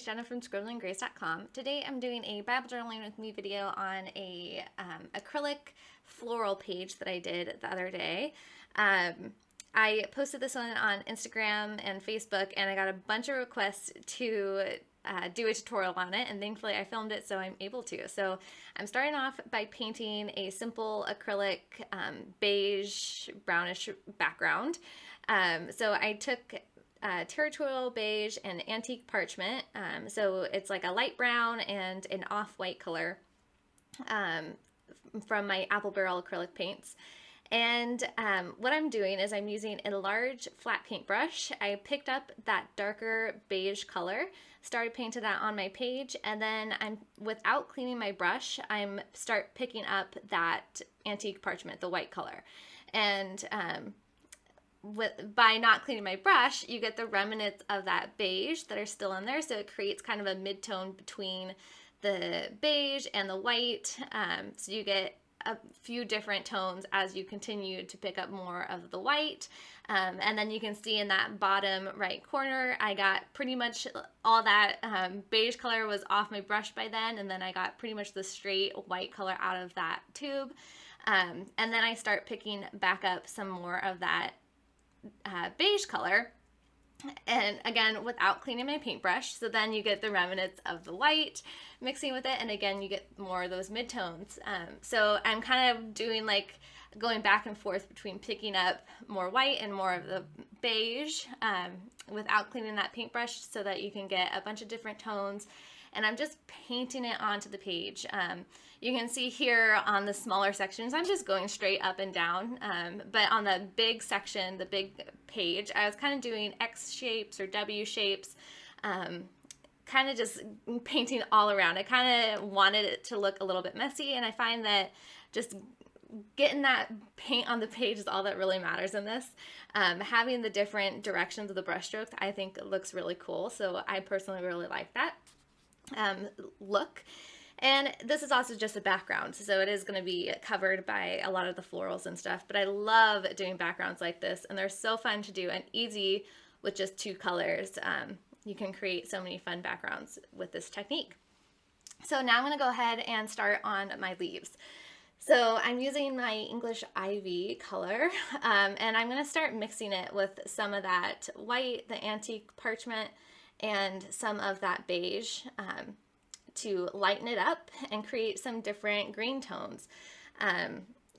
Jenna from scribblinggrace.com. Today I'm doing a Bible journaling with me video on a acrylic floral page that I did the other day. I posted this one on Instagram and Facebook, and I got a bunch of requests to do a tutorial on it, and thankfully I filmed it so I'm able to. So I'm starting off by painting a simple acrylic beige brownish background. So I took territorial beige and antique parchment, so it's like a light brown and an off-white color from my apple barrel acrylic paints. And what I'm doing is I'm using a large flat paintbrush. I picked up that darker beige color, started painting that on my page, and then without cleaning my brush, start picking up that antique parchment, the white color. And by not cleaning my brush, you get the remnants of that beige that are still in there, so it creates kind of a mid-tone between the beige and the white, so you get a few different tones as you continue to pick up more of the white. And then you can see in that bottom right corner, I got pretty much all that beige color was off my brush by then, and then I got pretty much the straight white color out of that tube. And then I start picking back up some more of that beige color, and again without cleaning my paintbrush, so then you get the remnants of the white mixing with it, and again you get more of those midtones. So I'm kind of doing like going back and forth between picking up more white and more of the beige without cleaning that paintbrush, so that you can get a bunch of different tones. And I'm just painting it onto the page. You can see here on the smaller sections, I'm just going straight up and down. But on the big section, the big page, I was kind of doing X shapes or W shapes, kind of just painting all around. I kind of wanted it to look a little bit messy, and I find that just getting that paint on the page is all that really matters in this. Having the different directions of the brush strokes, I think looks really cool. So I personally really like that look. And this is also just a background, so it is going to be covered by a lot of the florals and stuff, but I love doing backgrounds like this, and they're so fun to do and easy with just two colors. You can create so many fun backgrounds with this technique. So now I'm going to go ahead and start on my leaves. So I'm using my English Ivy color, and I'm going to start mixing it with some of that white, the antique parchment, and some of that beige to lighten it up and create some different green tones.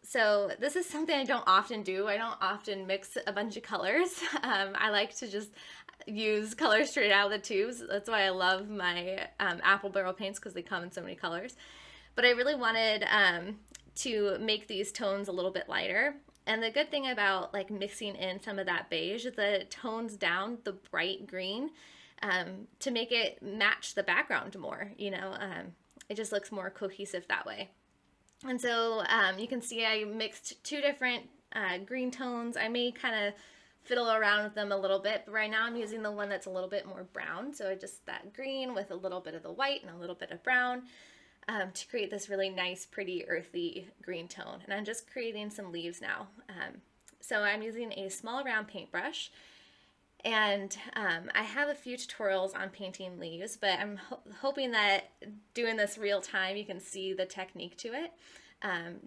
So this is something I don't often do. I don't often mix a bunch of colors. I like to just use colors straight out of the tubes. That's why I love my apple barrel paints, because they come in so many colors. But I really wanted to make these tones a little bit lighter. And the good thing about like mixing in some of that beige is that it tones down the bright green to make it match the background more, it just looks more cohesive that way. And so you can see I mixed two different green tones. I may kind of fiddle around with them a little bit, but right now I'm using the one that's a little bit more brown. So I just that green with a little bit of the white and a little bit of brown to create this really nice, pretty, earthy green tone. And I'm just creating some leaves now. So I'm using a small round paintbrush. And I have a few tutorials on painting leaves, but I'm hoping that doing this real time, you can see the technique to it.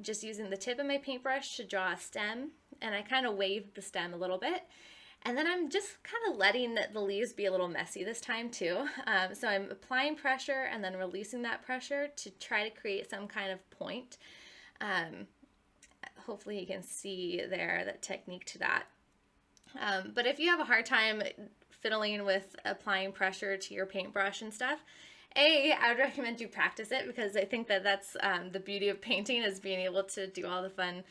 Just using the tip of my paintbrush to draw a stem, and I kind of wave the stem a little bit. And then I'm just kind of letting the leaves be a little messy this time too. So I'm applying pressure and then releasing that pressure to try to create some kind of point. Hopefully you can see there the technique to that. But if you have a hard time fiddling with applying pressure to your paintbrush and stuff, I would recommend you practice it, because I think that that's the beauty of painting, is being able to do all the fun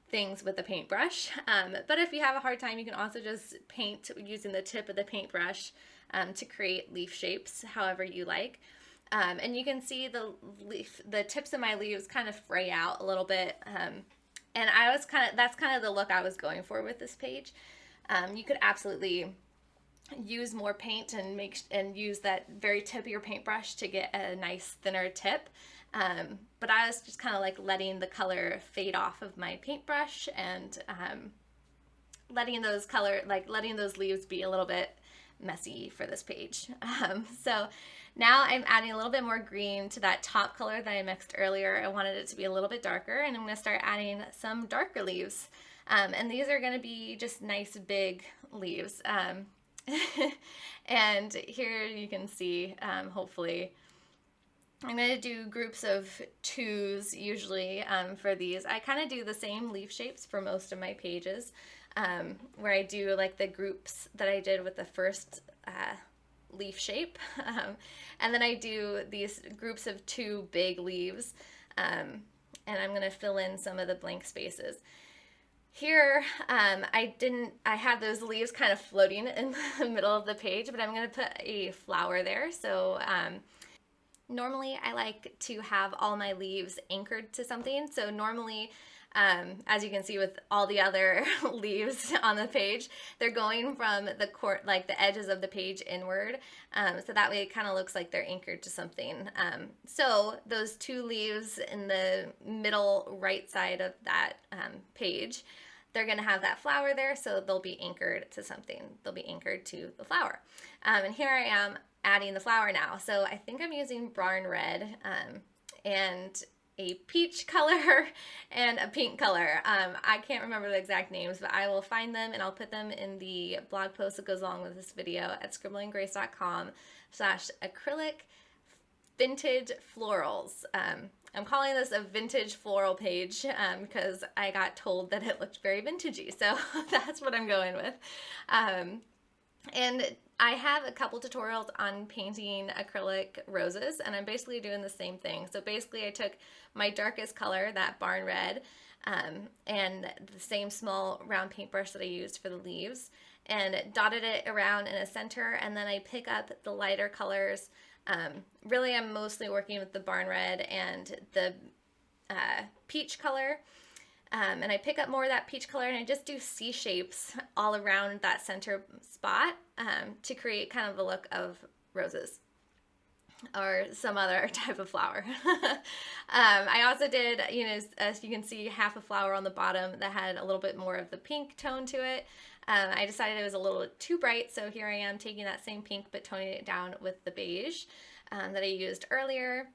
things with the paintbrush. But if you have a hard time, you can also just paint using the tip of the paintbrush to create leaf shapes however you like. And you can see the tips of my leaves kind of fray out a little bit. And that's kind of the look I was going for with this page. You could absolutely use more paint and use that very tip of your paintbrush to get a nice thinner tip. But I was just kind of like letting the color fade off of my paintbrush and letting those leaves be a little bit messy for this page. So now I'm adding a little bit more green to that top color that I mixed earlier. I wanted it to be a little bit darker, and I'm going to start adding some darker leaves. And these are going to be just nice big leaves. And here you can see, hopefully, I'm going to do groups of 2s usually for these. I kind of do the same leaf shapes for most of my pages, where I do like the groups that I did with the first leaf shape. And then I do these groups of 2 big leaves, and I'm going to fill in some of the blank spaces. Here, I had those leaves kind of floating in the middle of the page, but I'm going to put a flower there. So normally I like to have all my leaves anchored to something. So normally, as you can see with all the other leaves on the page, they're going from the edges of the page inward. So that way it kind of looks like they're anchored to something. So those 2 leaves in the middle right side of that page, they're going to have that flower there, so they'll be anchored to something. They'll be anchored to the flower. And here I am adding the flower now. So I think I'm using barn red and a peach color and a pink color. I can't remember the exact names, but I will find them and I'll put them in the blog post that goes along with this video at scribblinggrace.com/acrylic vintage florals. I'm calling this a vintage floral page because I got told that it looked very vintagey, so that's what I'm going with. And I have a couple tutorials on painting acrylic roses, and I'm basically doing the same thing. So basically I took my darkest color, that barn red, and the same small round paintbrush that I used for the leaves, and dotted it around in a center, and then I pick up the lighter colors. Really, I'm mostly working with the barn red and the peach color. And I pick up more of that peach color and I just do C shapes all around that center spot to create kind of a look of roses or some other type of flower. I also did, as you can see, half a flower on the bottom that had a little bit more of the pink tone to it. I decided it was a little too bright, so here I am taking that same pink but toning it down with the beige that I used earlier.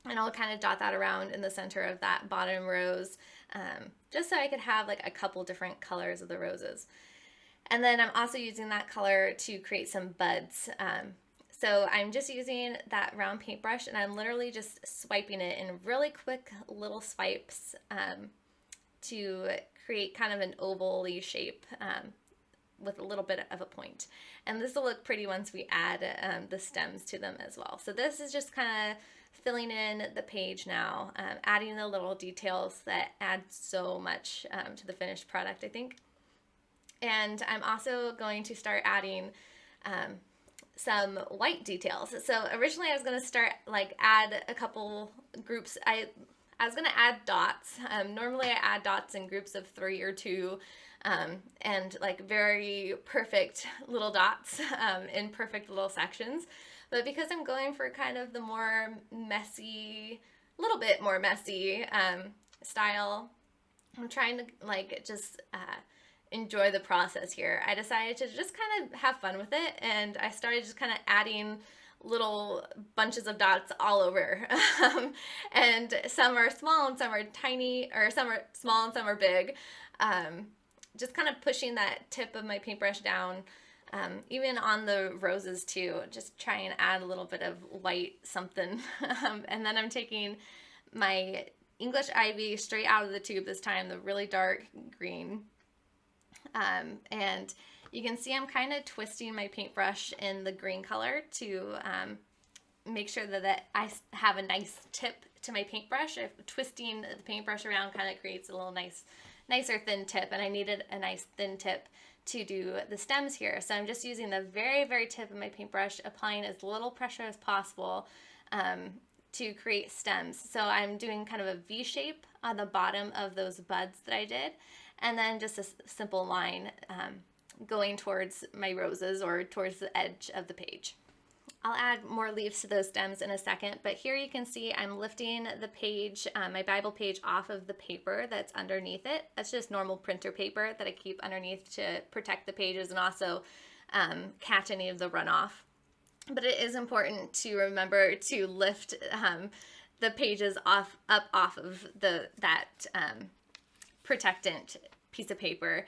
And I'll kind of dot that around in the center of that bottom rose, just so I could have like a couple different colors of the roses. And then I'm also using that color to create some buds. So I'm just using that round paintbrush and I'm literally just swiping it in really quick little swipes to create kind of an oval-y shape with a little bit of a point. And this will look pretty once we add the stems to them as well. So this is just kind of filling in the page now, adding the little details that add so much to the finished product, I think. And I'm also going to start adding some white details. So originally I was going to start add a couple groups. I was going to add dots. Normally I add dots in groups of 3 or 2 and very perfect little dots in perfect little sections. But because I'm going for kind of the more messy, little bit more messy style, I'm trying to just enjoy the process here. I decided to just kind of have fun with it, and I started just kind of adding little bunches of dots all over. And some are small and some are tiny, or some are small and some are big. Just kind of pushing that tip of my paintbrush down, even on the roses too, just try and add a little bit of white something. And then I'm taking my English Ivy straight out of the tube this time, the really dark green. And you can see I'm kind of twisting my paintbrush in the green color to make sure that I have a nice tip to my paintbrush. Twisting the paintbrush around kind of creates a little nicer thin tip, and I needed a nice thin tip to do the stems here. So I'm just using the very, very tip of my paintbrush, applying as little pressure as possible to create stems. So I'm doing kind of a V shape on the bottom of those buds that I did, and then just a simple line going towards my roses or towards the edge of the page. I'll add more leaves to those stems in a second, but here you can see I'm lifting the page, my Bible page, off of the paper that's underneath it. That's just normal printer paper that I keep underneath to protect the pages and also catch any of the runoff. But it is important to remember to lift the pages up off of that protectant piece of paper.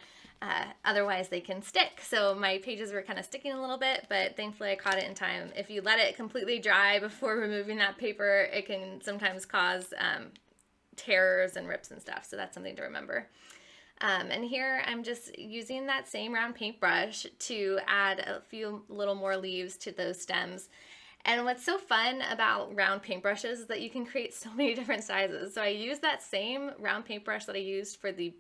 Otherwise they can stick. So my pages were kind of sticking a little bit, but thankfully I caught it in time. If you let it completely dry before removing that paper, it can sometimes cause tears and rips and stuff. So that's something to remember. And here I'm just using that same round paintbrush to add a few little more leaves to those stems. And what's so fun about round paintbrushes is that you can create so many different sizes. So I used that same round paintbrush that I used for the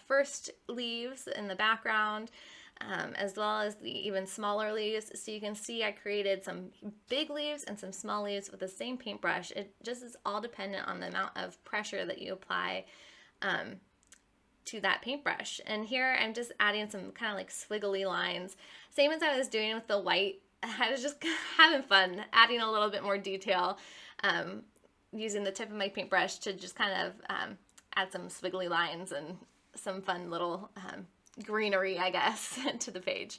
first leaves in the background, as well as the even smaller leaves. So you can see I created some big leaves and some small leaves with the same paintbrush. It just is all dependent on the amount of pressure that you apply to that paintbrush. And here I'm just adding some kind of like squiggly lines, same as I was doing with the white. I was just having fun adding a little bit more detail, using the tip of my paintbrush to just kind of add some squiggly lines and some fun little greenery, I guess, to the page.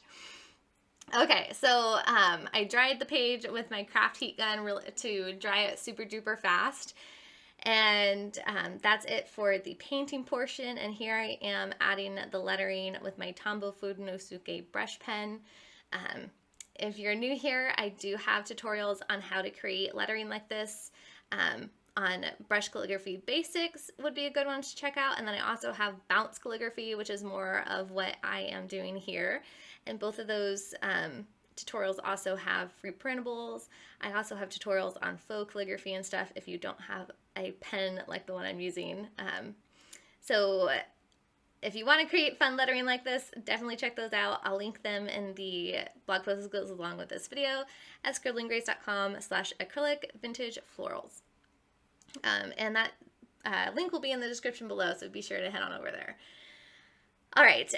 Okay, so I dried the page with my craft heat gun to dry it super duper fast. And that's it for the painting portion. And here I am adding the lettering with my Tombow Fudonosuke brush pen. If you're new here, I do have tutorials on how to create lettering like this. On brush calligraphy basics would be a good one to check out. And then I also have bounce calligraphy, which is more of what I am doing here. And both of those tutorials also have free printables. I also have tutorials on faux calligraphy and stuff if you don't have a pen like the one I'm using. So if you want to create fun lettering like this, definitely check those out. I'll link them in the blog post that goes along with this video at scribblinggrace.com/acrylic-vintage-florals. And that link will be in the description below, so be sure to head on over there. All right,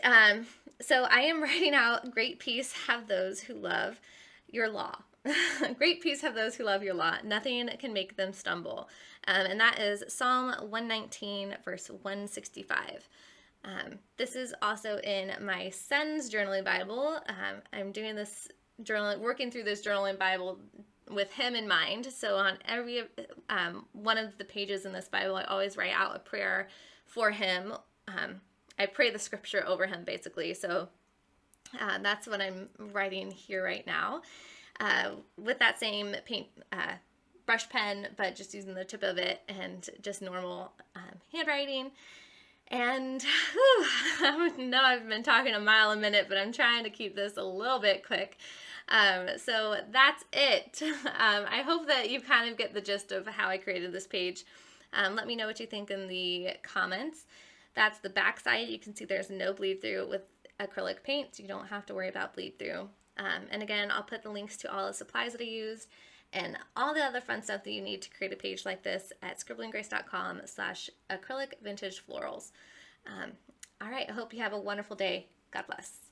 so I am writing out, great peace have those who love your law. Great peace have those who love your law. Nothing can make them stumble. And that is Psalm 119, verse 165. This is also in my son's journaling Bible. I'm doing this working through this journaling Bible with him in mind. So on every one of the pages in this Bible, I always write out a prayer for him. I pray the scripture over him, basically. So that's what I'm writing here right now. With that same paint brush pen, but just using the tip of it and just normal handwriting. And I know I've been talking a mile a minute, but I'm trying to keep this a little bit quick. So that's it. I hope that you kind of get the gist of how I created this page. Let me know what you think in the comments. That's the back side. You can see there's no bleed through with acrylic paint, so you don't have to worry about bleed through. And again, I'll put the links to all the supplies that I used and all the other fun stuff that you need to create a page like this at scribblinggrace.com/acrylic-vintage-florals. All right, I hope you have a wonderful day. God bless.